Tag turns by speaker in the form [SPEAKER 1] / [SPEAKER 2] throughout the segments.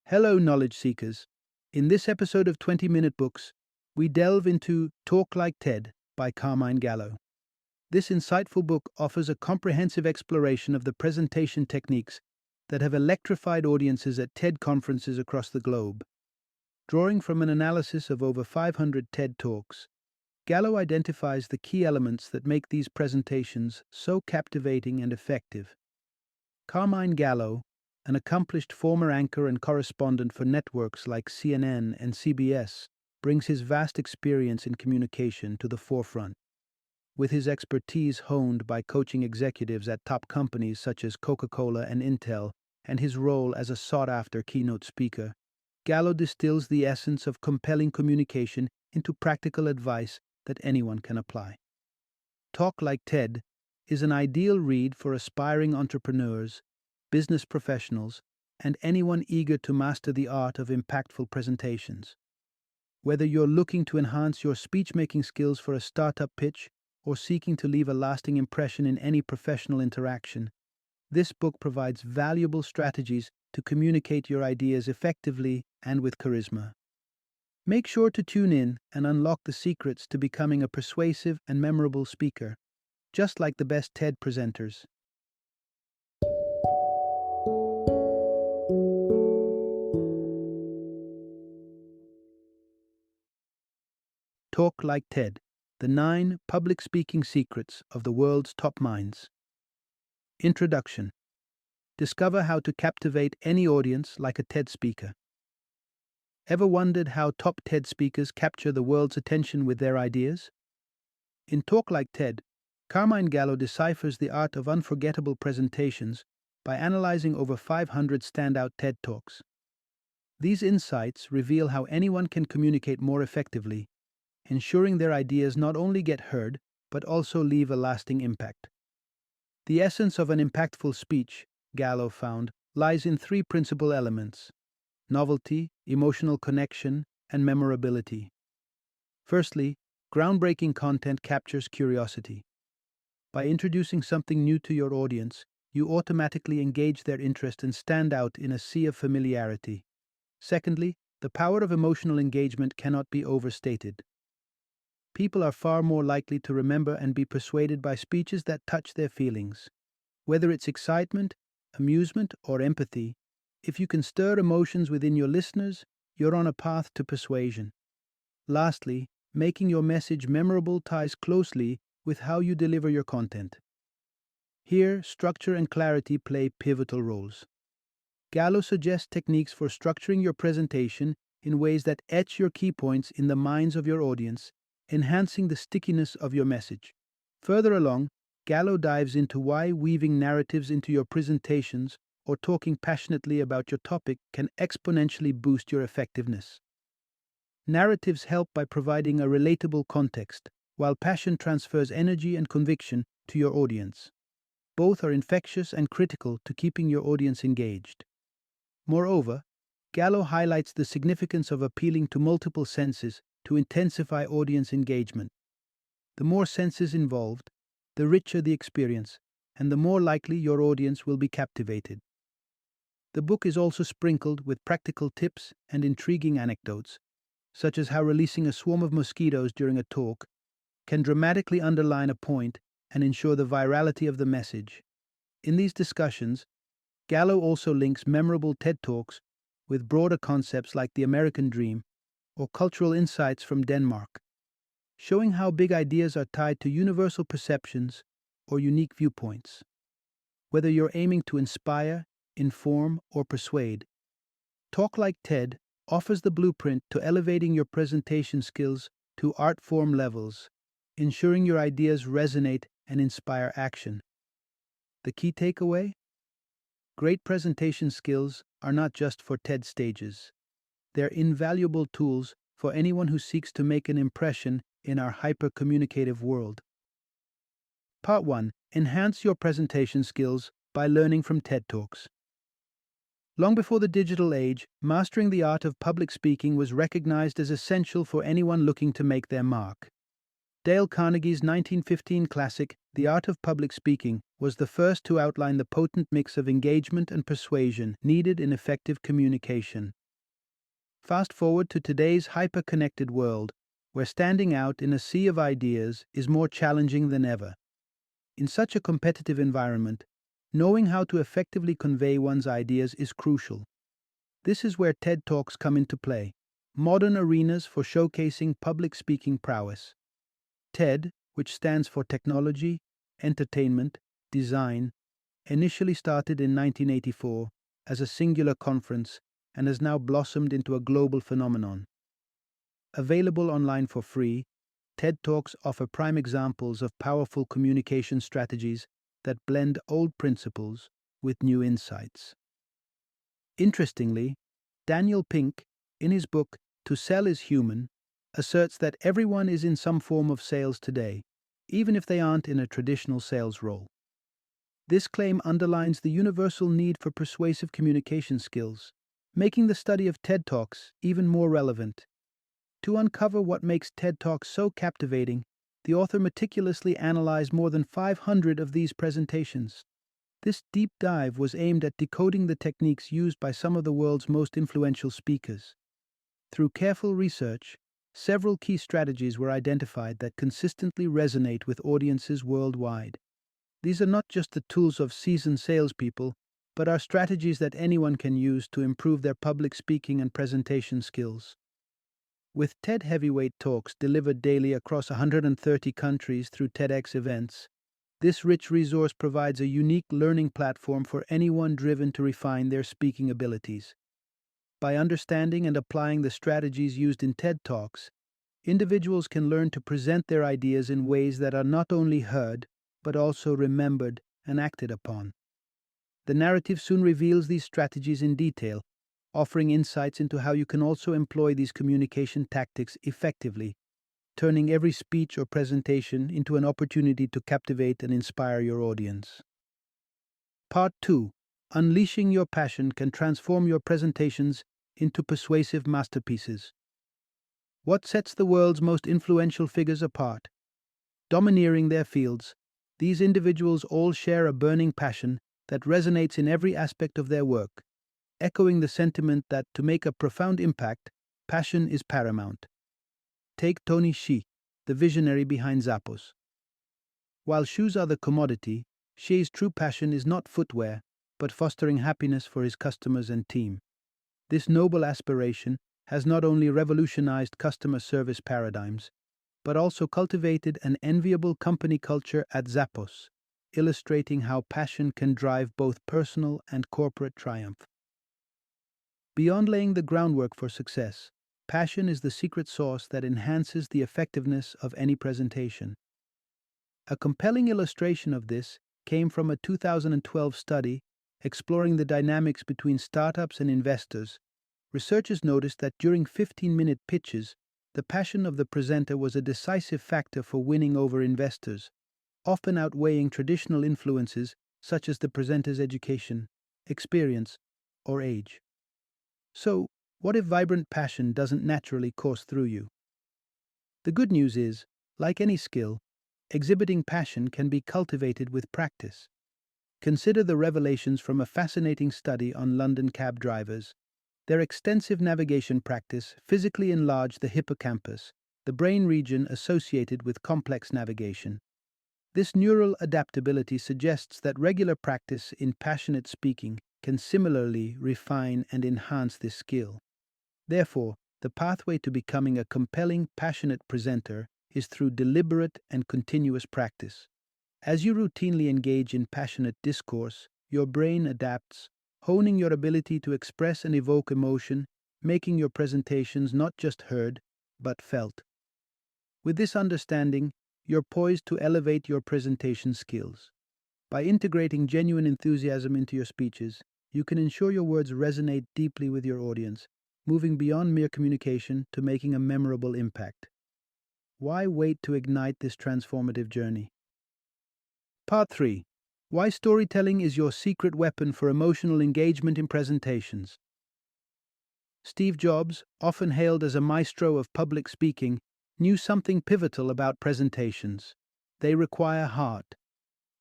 [SPEAKER 1] Hello, knowledge seekers. In this episode of 20-Minute Books, we delve into Talk Like TED by Carmine Gallo. This insightful book offers a comprehensive exploration of the presentation techniques that have electrified audiences at TED conferences across the globe. Drawing from an analysis of over 500 TED Talks, Gallo identifies the key elements that make these presentations so captivating and effective. Carmine Gallo, an accomplished former anchor and correspondent for networks like CNN and CBS, brings his vast experience in communication to the forefront. With his expertise honed by coaching executives at top companies such as Coca-Cola and Intel, and his role as a sought-after keynote speaker, Gallo distills the essence of compelling communication into practical advice that anyone can apply. Talk Like TED is an ideal read for aspiring entrepreneurs, business professionals, and anyone eager to master the art of impactful presentations. Whether you're looking to enhance your speech-making skills for a startup pitch or seeking to leave a lasting impression in any professional interaction, this book provides valuable strategies to communicate your ideas effectively and with charisma. Make sure to tune in and unlock the secrets to becoming a persuasive and memorable speaker, just like the best TED presenters. Talk Like TED: The 9 Public Speaking Secrets of the World's Top Minds. Introduction. Discover how to captivate any audience like a TED speaker. Ever wondered how top TED speakers capture the world's attention with their ideas? In Talk Like TED, Carmine Gallo deciphers the art of unforgettable presentations by analyzing over 500 standout TED Talks. These insights reveal how anyone can communicate more effectively, ensuring their ideas not only get heard, but also leave a lasting impact. The essence of an impactful speech, Gallo found, lies in 3 principal elements: novelty, emotional connection, and memorability. Firstly, groundbreaking content captures curiosity. By introducing something new to your audience, you automatically engage their interest and stand out in a sea of familiarity. Secondly, the power of emotional engagement cannot be overstated. People are far more likely to remember and be persuaded by speeches that touch their feelings. Whether it's excitement, amusement, or empathy, if you can stir emotions within your listeners, you're on a path to persuasion. Lastly, making your message memorable ties closely with how you deliver your content. Here, structure and clarity play pivotal roles. Gallo suggests techniques for structuring your presentation in ways that etch your key points in the minds of your audience, enhancing the stickiness of your message. Further along, Gallo dives into why weaving narratives into your presentations or talking passionately about your topic can exponentially boost your effectiveness. Narratives help by providing a relatable context, while passion transfers energy and conviction to your audience. Both are infectious and critical to keeping your audience engaged. Moreover, Gallo highlights the significance of appealing to multiple senses to intensify audience engagement. The more senses involved, the richer the experience, and the more likely your audience will be captivated. The book is also sprinkled with practical tips and intriguing anecdotes, such as how releasing a swarm of mosquitoes during a talk can dramatically underline a point and ensure the virality of the message. In these discussions, Gallo also links memorable TED Talks with broader concepts like the American dream or cultural insights from Denmark, showing how big ideas are tied to universal perceptions or unique viewpoints. Whether you're aiming to inspire, inform, or persuade, Talk Like TED offers the blueprint to elevating your presentation skills to art form levels, ensuring your ideas resonate and inspire action. The key takeaway? Great presentation skills are not just for TED stages. They're invaluable tools for anyone who seeks to make an impression in our hyper-communicative world. Part 1. Enhance your presentation skills by learning from TED Talks. Long before the digital age, mastering the art of public speaking was recognized as essential for anyone looking to make their mark. Dale Carnegie's 1915 classic, The Art of Public Speaking, was the first to outline the potent mix of engagement and persuasion needed in effective communication. Fast forward to today's hyper-connected world, where standing out in a sea of ideas is more challenging than ever. In such a competitive environment, knowing how to effectively convey one's ideas is crucial. This is where TED Talks come into play, modern arenas for showcasing public speaking prowess. TED, which stands for Technology, Entertainment, Design, initially started in 1984 as a singular conference and has now blossomed into a global phenomenon. Available online for free, TED Talks offer prime examples of powerful communication strategies that blend old principles with new insights. Interestingly, Daniel Pink, in his book To Sell is Human, asserts that everyone is in some form of sales today, even if they aren't in a traditional sales role. This claim underlines the universal need for persuasive communication skills, making the study of TED Talks even more relevant. To uncover what makes TED Talks so captivating, the author meticulously analyzed more than 500 of these presentations. This deep dive was aimed at decoding the techniques used by some of the world's most influential speakers. Through careful research, several key strategies were identified that consistently resonate with audiences worldwide. These are not just the tools of seasoned salespeople, but are strategies that anyone can use to improve their public speaking and presentation skills. With TED Heavyweight Talks delivered daily across 130 countries through TEDx events, this rich resource provides a unique learning platform for anyone driven to refine their speaking abilities. By understanding and applying the strategies used in TED Talks, individuals can learn to present their ideas in ways that are not only heard, but also remembered and acted upon. The narrative soon reveals these strategies in detail, offering insights into how you can also employ these communication tactics effectively, turning every speech or presentation into an opportunity to captivate and inspire your audience. Part 2. Unleashing your passion can transform your presentations into persuasive masterpieces. What sets the world's most influential figures apart? Domineering their fields, these individuals all share a burning passion that resonates in every aspect of their work, echoing the sentiment that to make a profound impact, passion is paramount. Take Tony Hsieh, the visionary behind Zappos. While shoes are the commodity, Hsieh's true passion is not footwear, but fostering happiness for his customers and team. This noble aspiration has not only revolutionized customer service paradigms, but also cultivated an enviable company culture at Zappos, illustrating how passion can drive both personal and corporate triumph. Beyond laying the groundwork for success, passion is the secret sauce that enhances the effectiveness of any presentation. A compelling illustration of this came from a 2012 study exploring the dynamics between startups and investors. Researchers noticed that during 15-minute pitches, the passion of the presenter was a decisive factor for winning over investors, often outweighing traditional influences such as the presenter's education, experience, or age. So, what if vibrant passion doesn't naturally course through you? The good news is, like any skill, exhibiting passion can be cultivated with practice. Consider the revelations from a fascinating study on London cab drivers. Their extensive navigation practice physically enlarged the hippocampus, the brain region associated with complex navigation. This neural adaptability suggests that regular practice in passionate speaking can similarly refine and enhance this skill. Therefore, the pathway to becoming a compelling, passionate presenter is through deliberate and continuous practice. As you routinely engage in passionate discourse, your brain adapts, honing your ability to express and evoke emotion, making your presentations not just heard, but felt. With this understanding, you're poised to elevate your presentation skills. By integrating genuine enthusiasm into your speeches, you can ensure your words resonate deeply with your audience, moving beyond mere communication to making a memorable impact. Why wait to ignite this transformative journey? Part 3. Why storytelling is your secret weapon for emotional engagement in presentations. Steve Jobs, often hailed as a maestro of public speaking, knew something pivotal about presentations. They require heart.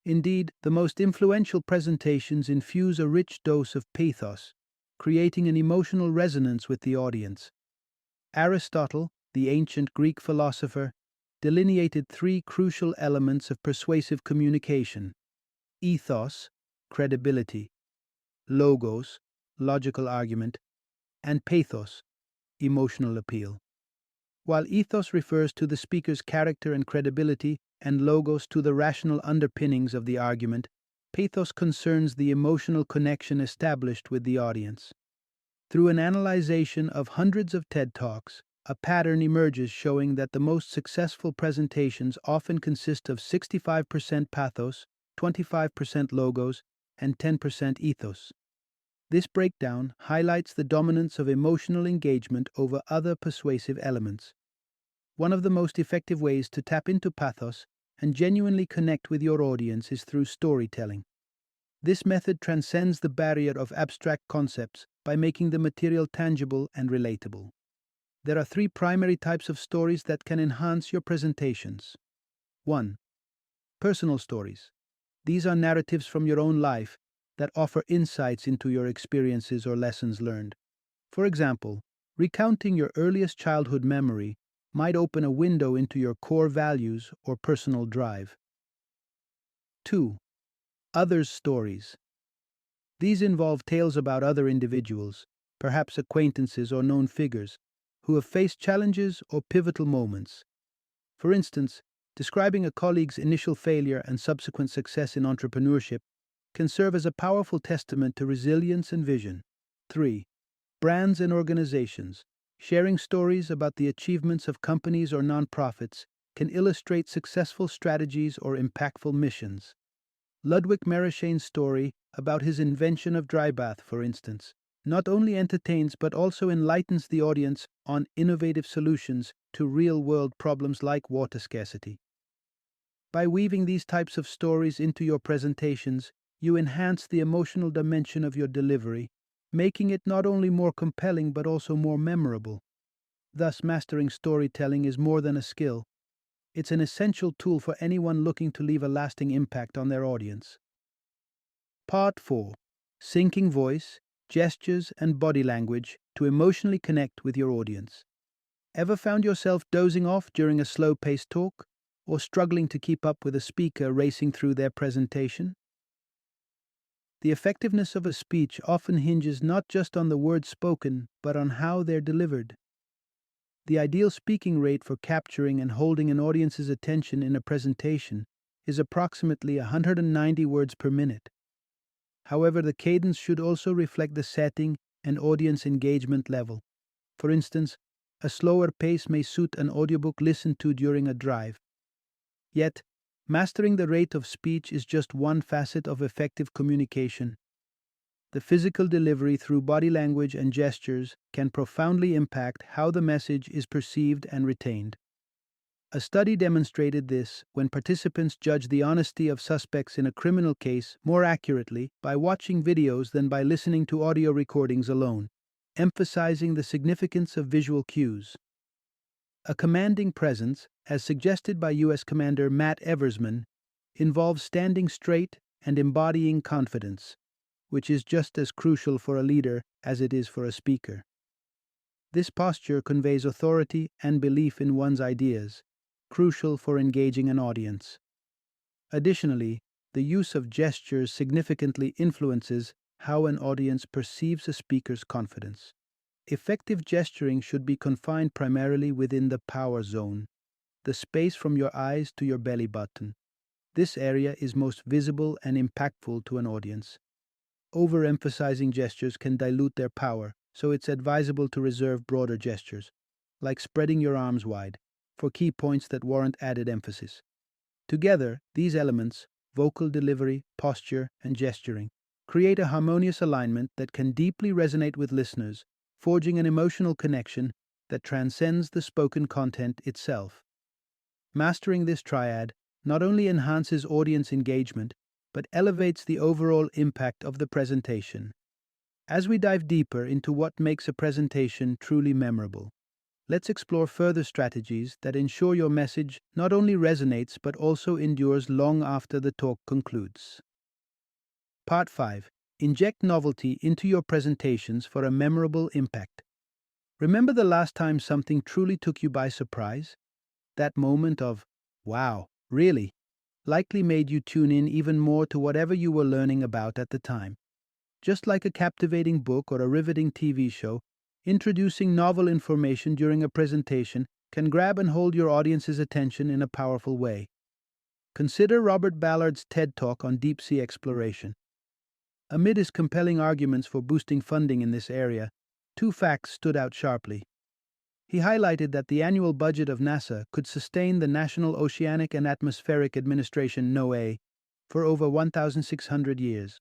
[SPEAKER 1] Indeed, the most influential presentations infuse a rich dose of pathos, creating an emotional resonance with the audience. Aristotle, the ancient Greek philosopher, delineated three crucial elements of persuasive communication: ethos, credibility; logos, logical argument; and pathos, emotional appeal. While ethos refers to the speaker's character and credibility, and logos to the rational underpinnings of the argument, pathos concerns the emotional connection established with the audience. Through an analyzation of hundreds of TED Talks, a pattern emerges showing that the most successful presentations often consist of 65% pathos, 25% logos, and 10% ethos. This breakdown highlights the dominance of emotional engagement over other persuasive elements. One of the most effective ways to tap into pathos and genuinely connect with your audience is through storytelling. This method transcends the barrier of abstract concepts by making the material tangible and relatable. There are three primary types of stories that can enhance your presentations. 1. Personal stories. These are narratives from your own life that offer insights into your experiences or lessons learned. For example, recounting your earliest childhood memory might open a window into your core values or personal drive. 2. Others' stories. These involve tales about other individuals, perhaps acquaintances or known figures, who have faced challenges or pivotal moments. For instance, describing a colleague's initial failure and subsequent success in entrepreneurship can serve as a powerful testament to resilience and vision. 3. Brands and organizations. Sharing stories about the achievements of companies or nonprofits can illustrate successful strategies or impactful missions. Ludwig Merashane's story about his invention of dry bath, for instance, not only entertains but also enlightens the audience on innovative solutions to real-world problems like water scarcity. By weaving these types of stories into your presentations, you enhance the emotional dimension of your delivery, making it not only more compelling but also more memorable. Thus, mastering storytelling is more than a skill. It's an essential tool for anyone looking to leave a lasting impact on their audience. Part 4. Syncing voice, gestures, and body language to emotionally connect with your audience. Ever found yourself dozing off during a slow-paced talk, or struggling to keep up with a speaker racing through their presentation? The effectiveness of a speech often hinges not just on the words spoken, but on how they're delivered. The ideal speaking rate for capturing and holding an audience's attention in a presentation is approximately 190 words per minute. However, the cadence should also reflect the setting and audience engagement level. For instance, a slower pace may suit an audiobook listened to during a drive. Yet, mastering the rate of speech is just one facet of effective communication. The physical delivery through body language and gestures can profoundly impact how the message is perceived and retained. A study demonstrated this when participants judged the honesty of suspects in a criminal case more accurately by watching videos than by listening to audio recordings alone, emphasizing the significance of visual cues. A commanding presence, as suggested by U.S. Commander Matt Eversman, involves standing straight and embodying confidence, which is just as crucial for a leader as it is for a speaker. This posture conveys authority and belief in one's ideas, crucial for engaging an audience. Additionally, the use of gestures significantly influences how an audience perceives a speaker's confidence. Effective gesturing should be confined primarily within the power zone, the space from your eyes to your belly button. This area is most visible and impactful to an audience. Overemphasizing gestures can dilute their power, so it's advisable to reserve broader gestures, like spreading your arms wide, for key points that warrant added emphasis. Together, these elements, vocal delivery, posture, and gesturing, create a harmonious alignment that can deeply resonate with listeners, forging an emotional connection that transcends the spoken content itself. Mastering this triad not only enhances audience engagement, but elevates the overall impact of the presentation. As we dive deeper into what makes a presentation truly memorable, let's explore further strategies that ensure your message not only resonates but also endures long after the talk concludes. Part 5. Inject novelty into your presentations for a memorable impact. Remember the last time something truly took you by surprise? That moment of, wow, really, likely made you tune in even more to whatever you were learning about at the time. Just like a captivating book or a riveting TV show, introducing novel information during a presentation can grab and hold your audience's attention in a powerful way. Consider Robert Ballard's TED Talk on deep sea exploration. Amid his compelling arguments for boosting funding in this area, two facts stood out sharply. He highlighted that the annual budget of NASA could sustain the National Oceanic and Atmospheric Administration (NOAA) for over 1,600 years.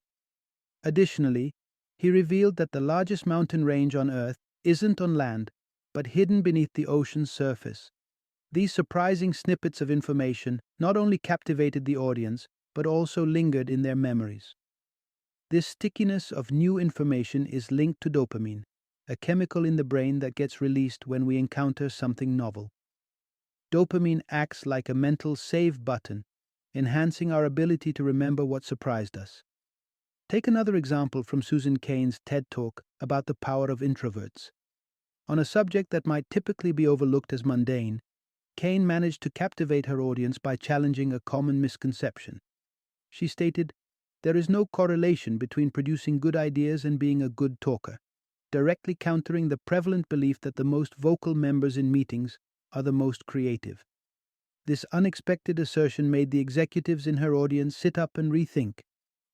[SPEAKER 1] Additionally, he revealed that the largest mountain range on Earth isn't on land, but hidden beneath the ocean's surface. These surprising snippets of information not only captivated the audience, but also lingered in their memories. This stickiness of new information is linked to dopamine, a chemical in the brain that gets released when we encounter something novel. Dopamine acts like a mental save button, enhancing our ability to remember what surprised us. Take another example from Susan Cain's TED Talk about the power of introverts. On a subject that might typically be overlooked as mundane, Cain managed to captivate her audience by challenging a common misconception. She stated, "There is no correlation between producing good ideas and being a good talker," directly countering the prevalent belief that the most vocal members in meetings are the most creative. This unexpected assertion made the executives in her audience sit up and rethink,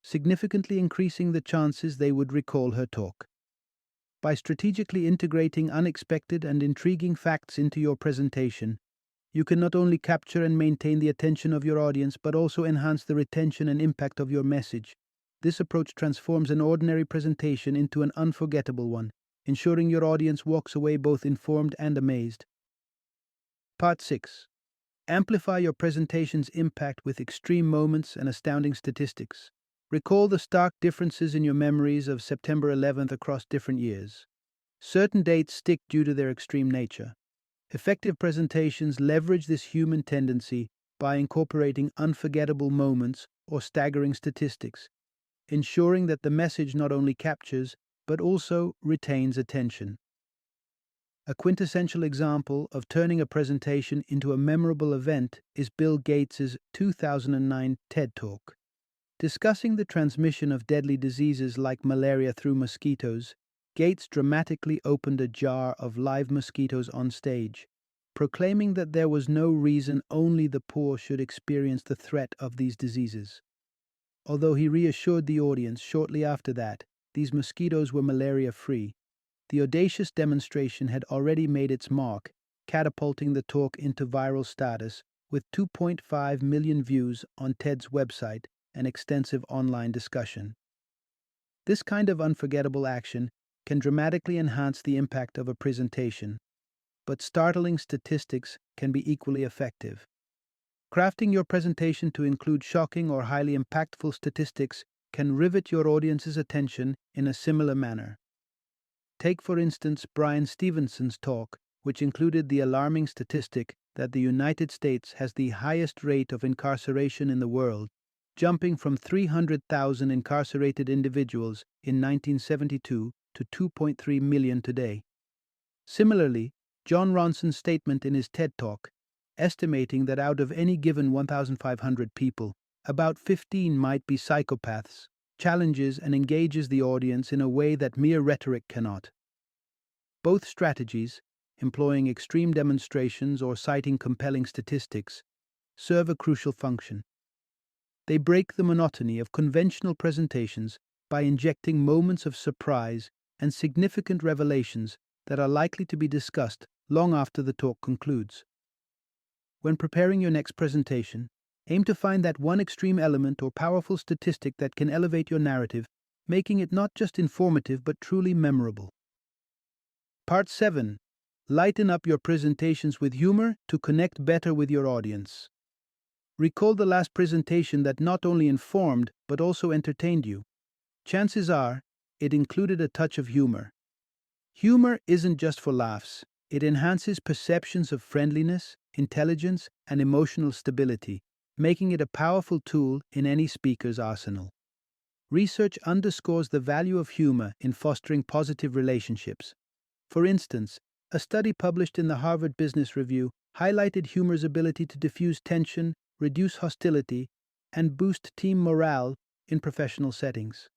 [SPEAKER 1] significantly increasing the chances they would recall her talk. By strategically integrating unexpected and intriguing facts into your presentation, you can not only capture and maintain the attention of your audience, but also enhance the retention and impact of your message. This approach transforms an ordinary presentation into an unforgettable one, ensuring your audience walks away both informed and amazed. Part 6. Amplify your presentation's impact with extreme moments and astounding statistics. Recall the stark differences in your memories of September 11th across different years. Certain dates stick due to their extreme nature. Effective presentations leverage this human tendency by incorporating unforgettable moments or staggering statistics, ensuring that the message not only captures, but also retains attention. A quintessential example of turning a presentation into a memorable event is Bill Gates's 2009 TED Talk. Discussing the transmission of deadly diseases like malaria through mosquitoes, Gates dramatically opened a jar of live mosquitoes on stage, proclaiming that there was no reason only the poor should experience the threat of these diseases. Although he reassured the audience shortly after that these mosquitoes were malaria-free, the audacious demonstration had already made its mark, catapulting the talk into viral status with 2.5 million views on TED's website and extensive online discussion. This kind of unforgettable action can dramatically enhance the impact of a presentation, but startling statistics can be equally effective. Crafting your presentation to include shocking or highly impactful statistics can rivet your audience's attention in a similar manner. Take, for instance, Brian Stevenson's talk, which included the alarming statistic that the United States has the highest rate of incarceration in the world, jumping from 300,000 incarcerated individuals in 1972 to 2.3 million today. Similarly, John Ronson's statement in his TED Talk, estimating that out of any given 1,500 people, about 15 might be psychopaths, challenges and engages the audience in a way that mere rhetoric cannot. Both strategies, employing extreme demonstrations or citing compelling statistics, serve a crucial function. They break the monotony of conventional presentations by injecting moments of surprise and significant revelations that are likely to be discussed long after the talk concludes. When preparing your next presentation, aim to find that one extreme element or powerful statistic that can elevate your narrative, making it not just informative but truly memorable. Part 7. Lighten up your presentations with humor to connect better with your audience. Recall the last presentation that not only informed but also entertained you. Chances are, it included a touch of humor. Humor isn't just for laughs. It enhances perceptions of friendliness, intelligence, and emotional stability, making it a powerful tool in any speaker's arsenal. Research underscores the value of humor in fostering positive relationships. For instance, A study published in the Harvard Business Review highlighted humor's ability to diffuse tension, reduce hostility, and boost team morale in professional settings.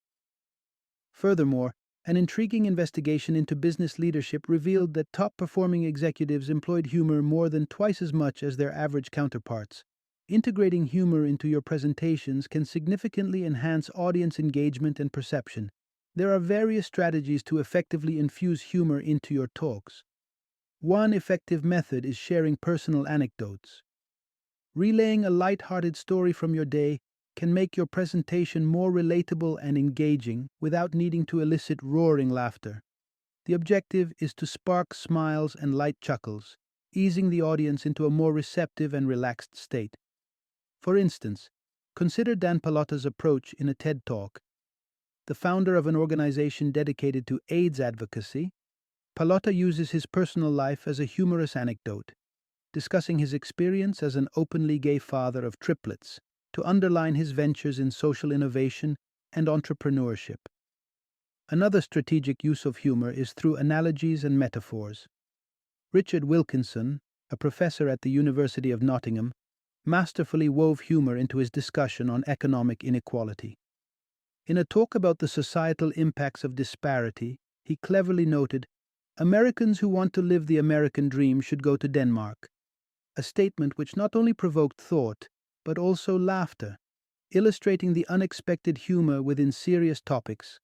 [SPEAKER 1] Furthermore, an intriguing investigation into business leadership revealed that top performing executives employed humor more than twice as much as their average counterparts. Integrating humor into your presentations can significantly enhance audience engagement and perception. There are various strategies to effectively infuse humor into your talks. One effective method is sharing personal anecdotes. Relaying a light-hearted story from your day can make your presentation more relatable and engaging without needing to elicit roaring laughter. The objective is to spark smiles and light chuckles, easing the audience into a more receptive and relaxed state. For instance, consider Dan Pallotta's approach in a TED Talk. The founder of an organization dedicated to AIDS advocacy, Pallotta uses his personal life as a humorous anecdote, discussing his experience as an openly gay father of triplets to underline his ventures in social innovation and entrepreneurship. Another strategic use of humor is through analogies and metaphors. Richard Wilkinson, a professor at the University of Nottingham, masterfully wove humor into his discussion on economic inequality. In a talk about the societal impacts of disparity, he cleverly noted, "Americans who want to live the American dream should go to Denmark," a statement which not only provoked thought, but also laughter, illustrating the unexpected humor within serious topics.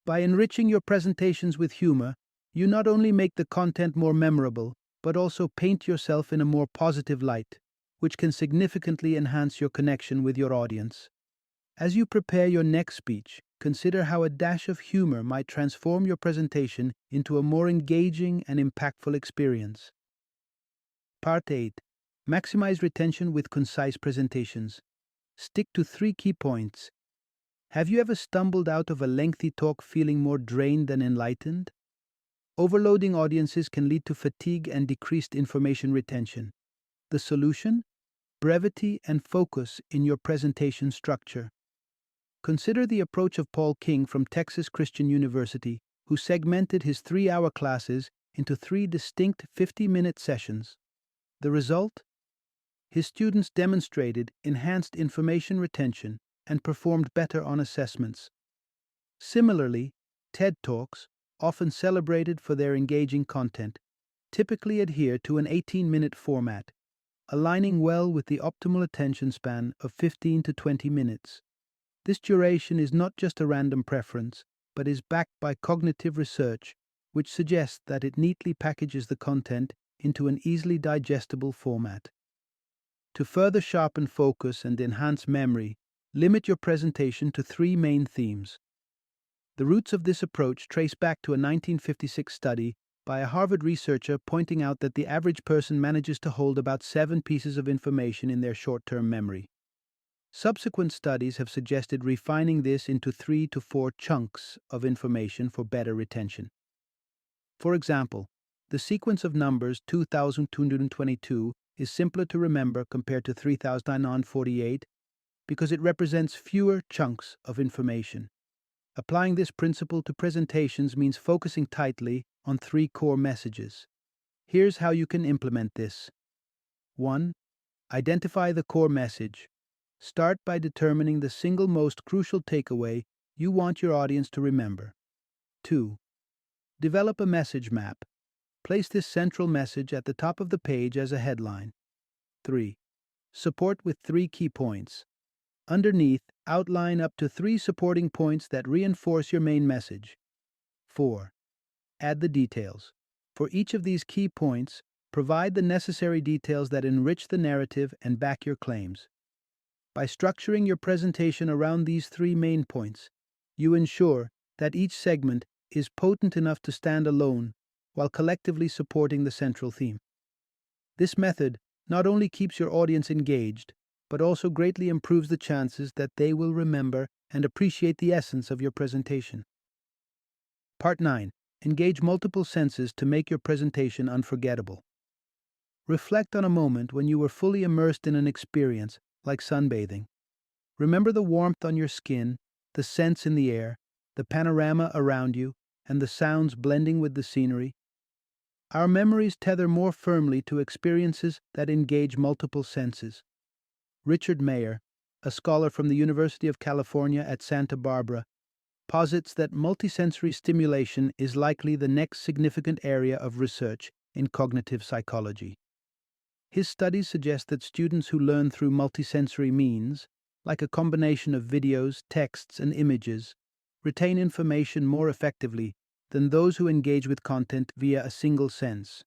[SPEAKER 1] By enriching your presentations with humor, you not only make the content more memorable, but also paint yourself in a more positive light, which can significantly enhance your connection with your audience. As you prepare your next speech, consider how a dash of humor might transform your presentation into a more engaging and impactful experience. Part 8. Maximize retention with concise presentations. Stick to 3 key points. Have you ever stumbled out of a lengthy talk feeling more drained than enlightened? Overloading audiences can lead to fatigue and decreased information retention. The solution? Brevity and focus in your presentation structure. Consider the approach of Paul King from Texas Christian University, who segmented his 3-hour classes into 3 distinct 50-minute sessions. The result? His students demonstrated enhanced information retention and performed better on assessments. Similarly, TED Talks, often celebrated for their engaging content, typically adhere to an 18-minute format, aligning well with the optimal attention span of 15 to 20 minutes. This duration is not just a random preference, but is backed by cognitive research, which suggests that it neatly packages the content into an easily digestible format. To further sharpen focus and enhance memory, limit your presentation to 3 main themes. The roots of this approach trace back to a 1956 study by a Harvard researcher pointing out that the average person manages to hold about 7 pieces of information in their short-term memory. Subsequent studies have suggested refining this into 3 to 4 chunks of information for better retention. For example, the sequence of numbers 2222 is simpler to remember compared to 3948 because it represents fewer chunks of information. Applying this principle to presentations means focusing tightly on 3 core messages. Here's how you can implement this. 1. Identify the core message. Start by determining the single most crucial takeaway you want your audience to remember. 2. Develop a message map. Place this central message at the top of the page as a headline. 3. Support with 3 key points. Underneath, outline up to 3 supporting points that reinforce your main message. 4. Add the details. For each of these key points, provide the necessary details that enrich the narrative and back your claims. By structuring your presentation around these 3 main points, you ensure that each segment is potent enough to stand alone while collectively supporting the central theme. This method not only keeps your audience engaged, but also greatly improves the chances that they will remember and appreciate the essence of your presentation. Part 9. Engage multiple senses to make your presentation unforgettable. Reflect on a moment when you were fully immersed in an experience, like sunbathing. Remember the warmth on your skin, the scents in the air, the panorama around you, and the sounds blending with the scenery. Our memories tether more firmly to experiences that engage multiple senses. Richard Mayer, a scholar from the University of California at Santa Barbara, posits that multisensory stimulation is likely the next significant area of research in cognitive psychology. His studies suggest that students who learn through multisensory means, like a combination of videos, texts, and images, retain information more effectively than those who engage with content via a single sense.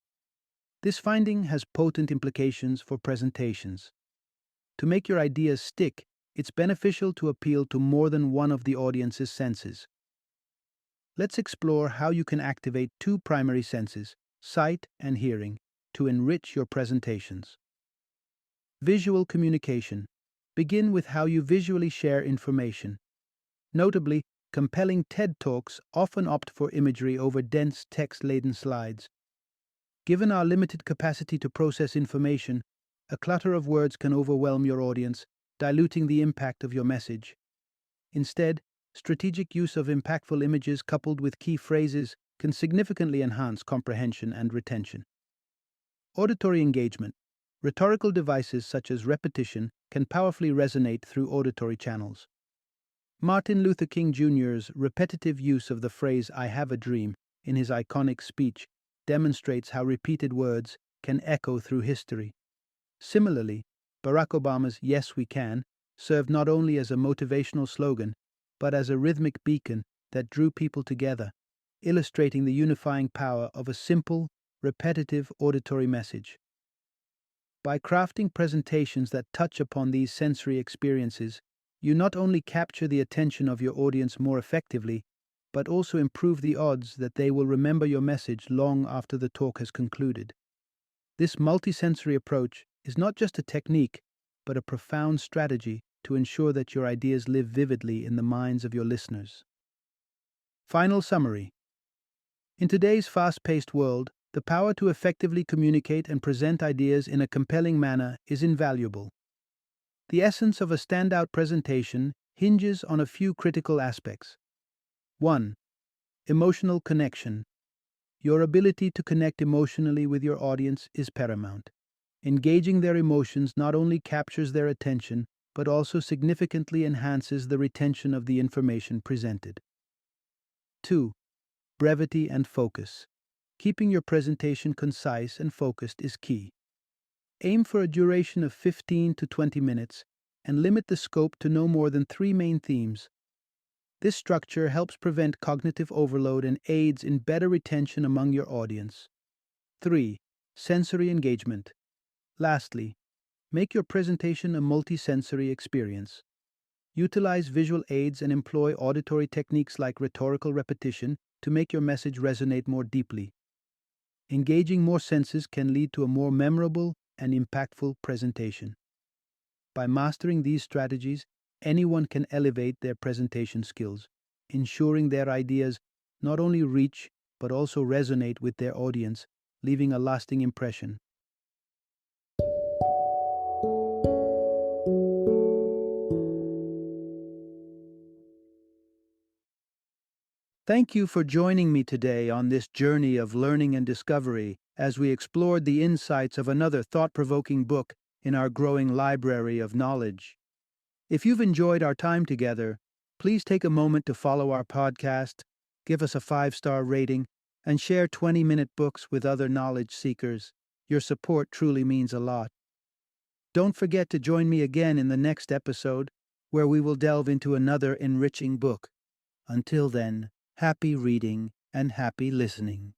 [SPEAKER 1] This finding has potent implications for presentations. To make your ideas stick, it's beneficial to appeal to more than one of the audience's senses. Let's explore how you can activate two primary senses, sight and hearing, to enrich your presentations. Visual communication. Begin with how you visually share information. Notably, compelling TED Talks often opt for imagery over dense text-laden slides. Given our limited capacity to process information, a clutter of words can overwhelm your audience, diluting the impact of your message. Instead, strategic use of impactful images coupled with key phrases can significantly enhance comprehension and retention. Auditory engagement. Rhetorical devices such as repetition can powerfully resonate through auditory channels. Martin Luther King Jr.'s repetitive use of the phrase "I have a dream" in his iconic speech demonstrates how repeated words can echo through history. Similarly, Barack Obama's "Yes, we can" served not only as a motivational slogan, but as a rhythmic beacon that drew people together, illustrating the unifying power of a simple, repetitive auditory message. By crafting presentations that touch upon these sensory experiences, you not only capture the attention of your audience more effectively, but also improve the odds that they will remember your message long after the talk has concluded. This multisensory approach is not just a technique, but a profound strategy to ensure that your ideas live vividly in the minds of your listeners. Final summary. In today's fast-paced world, the power to effectively communicate and present ideas in a compelling manner is invaluable. The essence of a standout presentation hinges on a few critical aspects. 1. Emotional connection. Your ability to connect emotionally with your audience is paramount. Engaging their emotions not only captures their attention, but also significantly enhances the retention of the information presented. 2. Brevity and focus. Keeping your presentation concise and focused is key. Aim for a duration of 15 to 20 minutes and limit the scope to no more than 3 main themes. This structure helps prevent cognitive overload and aids in better retention among your audience. 3. Sensory engagement. Lastly, make your presentation a multisensory experience. Utilize visual aids and employ auditory techniques like rhetorical repetition to make your message resonate more deeply. Engaging more senses can lead to a more memorable and impactful presentation. By mastering these strategies, anyone can elevate their presentation skills, ensuring their ideas not only reach but also resonate with their audience, leaving a lasting impression. Thank you for joining me today on this journey of learning and discovery as we explored the insights of another thought-provoking book in our growing library of knowledge. If you've enjoyed our time together, please take a moment to follow our podcast, give us a 5-star rating, and share 20-minute books with other knowledge seekers. Your support truly means a lot. Don't forget to join me again in the next episode, where we will delve into another enriching book. Until then, happy reading and happy listening.